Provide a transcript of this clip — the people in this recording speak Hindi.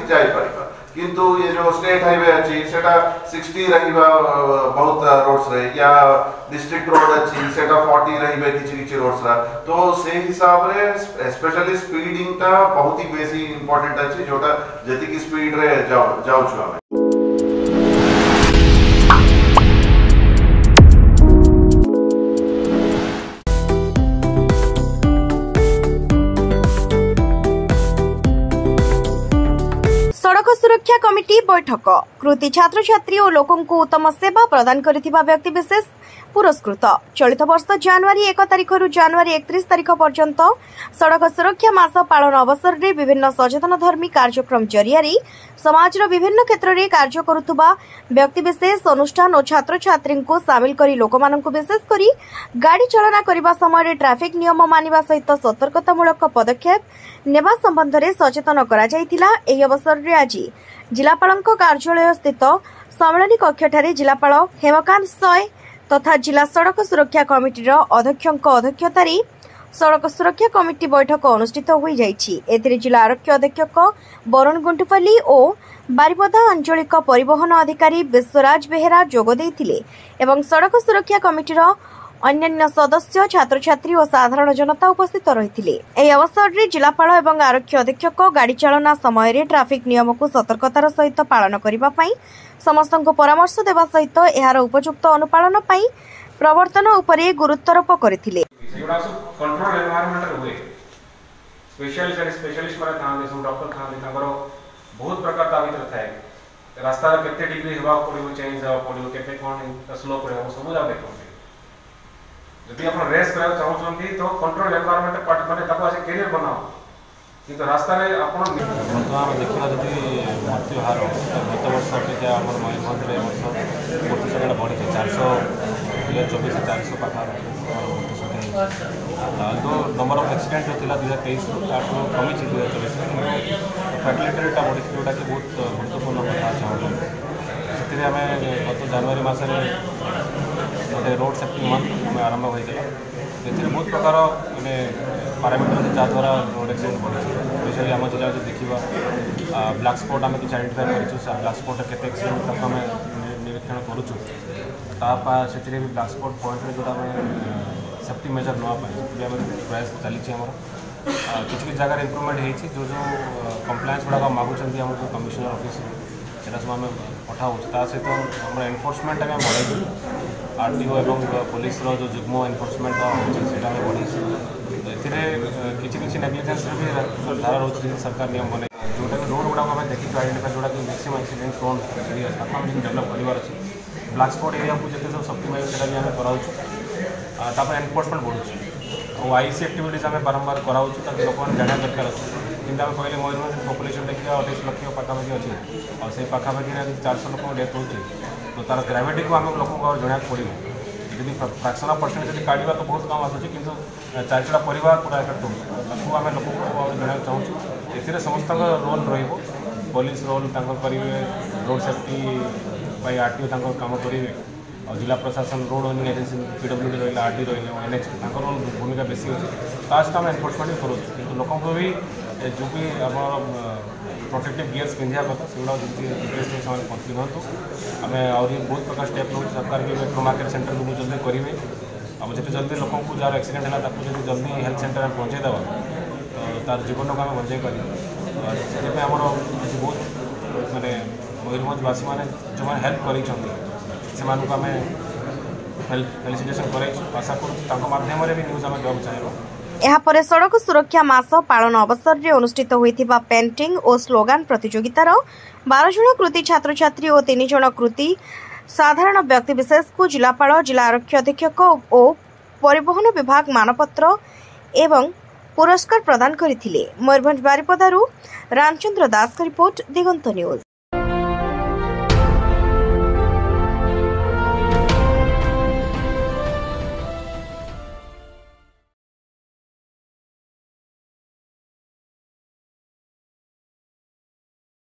जाई परिबा किंतु ये जो स्टेट हाईवे अछि सेटा 60 रहिबा बहुत रोड्स रे या डिस्ट्रिक्ट रोड अछि सेटा 40 रहिबे किछि रोड्स रा तो से हिसाब रे स्पेशली स्पीडिंग ता बहुत ही बेसी इंपोर्टेंट अछि जोटा जति की स्पीड रे जाउ छु हम। सड़क सुरक्षा कमिटी बैठक कृति छात्र छात्री और लोकों को उत्तम सेवा प्रदान करथिबा व्यक्ति विशेष पुरस्कृत। चलित वर्ष जनवरी 1 तारिख रु जनवरी 31 तारिख पर्यंत सड़क सुरक्षा मास पालन अवसर रे विभिन्न सचेतन धर्मी कार्यक्रम जरिया समाज विभिन्न क्षेत्र में कार्य करुवा व्यक्ति विशेष अनुष्ठान और छात्र छात्री को सामिल करी लोक मानक विशेष करी गाड़ी चालना करने समय ट्रैफिक नियम मानिबा सहित सतर्कतामूलक पदक्षेप नेबा संबंध में सचेतन करा जायतिला। एही अवसर रे आज जिलापालक कार्यालय स्थित सम्मेलन कक्ष जिलापाल हेमकांत सय तथा जिला सड़क सुरक्षा कमिटी अध्यक्ष अध्यक्षतार सड़क सुरक्षा कमिटी बैठक अनुष्ठित हो जाइछि। एथिरे जिला आरक्षी अधीक्षक वरुण गुंटुपल्ली और बारिपदा आंचलिक परिवहन अधिकारी विश्वराज बेहेरा जोग देइथिले एवं सड़क सुरक्षा कमिटी अन्य सदस्य छात्र छात्री और साधारण जनता उपस्थित रहिथिले। एही अवसर रे जिलापाल एवं आरक्षी अधीक्षक गाड़ी चालना समय रे ट्रैफिक नियम को सतर्कतार सहित पालन करिबा पई समस्त को परामर्श देवा सहित एहार उपयुक्त अनुपालन पई प्रवर्तन उपरे गुरुत्वारोप करथिले। कंट्रोल एनवायरनमेंट हुए स्पेशलिस्ट माने थांदे सब डॉक्टर थांदे तांगर बहुत प्रकार ता भीतर थाए रास्ता केते डिग्री हेबा पड़िबो चेंज हेबा पड़िबो केते कोन स्लो करबो सब जा देखो जदि अपन रेस करबा चाहउछंती तो कंट्रोल एनवायरनमेंट पार्ट माने ताको आज कैरियर बनाओ किंतु रास्ता रे अपन वर्तमान देखिबा जदि मृत्यु हार गत वर्ष अपेक्षा हमर मयूरभंज रे वर्ष मृत्यु संख्या बढ़ी 424 400 पाखा तो नंबर ऑफ एक्सीडेंट जो थिला 2023 ताठो कमी छि 2024 फैटिलिटी रेट बढ़ी जोटा कि बहुत गुरुत्वपूर्ण कथा चाहूँ से आम गत जनवरी मसरे गोटे रोड सेफ्टी मंथ आम आरंभ होता है बहुत प्रकार मैंने पारामीटर जहाँद्वारा रोड एक्सीडेंट बढ़ी स्पेशली आम जिले में देखा ब्लैक स्पॉट आम किसी आइडेंटिफाई कर ब्लैक स्पॉट के एक्सीडेंट तक आम निरीक्षण करुँ से ब्लैक स्पॉट पॉइंट जो सेफ्टी मेजर नापी आम प्रयास चली किसी जगह इम्प्रूवमेंट होती जो जो कंप्लायंस गुड़ाक मागुंट आमको कमिशनर ऑफिस से आम पठाऊ सहित आम एनफोर्समेंट आम बढ़ाई आरटीओ एवं पुलिस जो जुग्म एनफोर्समेंट होता है बढ़ी किसी नेग्लिजेंस भी धारा रोचे सरकार नियम बने जोटा रोड गुड़ाक आम देखी आइडेंटिफाई जोटा कि मैक्सिमम एक्सीडेंट प्रोन एरिया आम डेभलप कर ब्लैक स्पॉट एरिया को जिते सब शक्ति मिले भी आम कराऊँ एनफोर्समेंट बढ़ुच्छे और आईसी एक्टिविटीज आम बारंबार कराऊँ लोक जाना दरकार अच्छे कि कहले मयूरभंज पपुलेसन देखिए 28 लाख पाखापाखि अच्छे और से पाखापाखि 400 लोक डेथ हो तो तार ग्राविटी को आम लोक जनाक पड़ो जी फ्राक्शन ऑफ परसेंट जब काढ़ा तो बहुत कम आसूँ कि चारिटा परिवार पूरा एफेक्ट हो आम लोक जनाक चाहूँ ए समस्त रोल रोलिस रोल करेंगे रोड सेफ्टी आरटीओ काम करेंगे और जिला प्रशासन रोड ओनिंग एजेंसी पीडब्ल्यूडी रही आरडी रही एनएच रोल भूमिका बेसी अच्छे आम एनफोर्समेंट भी करूँ कि लोक भी जो भी आम प्रोटेक्टिव गियर्स पिंधा कथा से पिंधु आम आहरी बहुत प्रकार स्टेप नौ सरकार भी मेट्रो मार्केट सेंटर को जल्दी करेंगे और जिते जल्दी लोक जार एक्सीडेंट है जब जल्दी हेल्थ सेंटर में पहुँचेदेवा तो तार जीवन को आम बचाई पार से आमर बहुत मानने मयूरभंजवासी मैंने जो मैंने हेल्प कर आम फेलिसिटेसन कर आशा करध्यम भी न्यूज आम देवा चाहिए। एहापरे सड़क सुरक्षा मास पालन अवसर रे अनुष्ठित होइथिबा पेंटिंग और स्लोगान प्रतियोगितार 12 जन कृति छात्र छात्री और 3 जन कृति साधारण व्यक्ति विशेष को जिलापाल जिला आरक्षी अधीक्षक और परिवहन विभाग मानपत्र एवं पुरस्कार प्रदान करथिले। मयूरभंज बारिपदारू रामचंद्र दास का रिपोर्ट दिगंत न्यूज।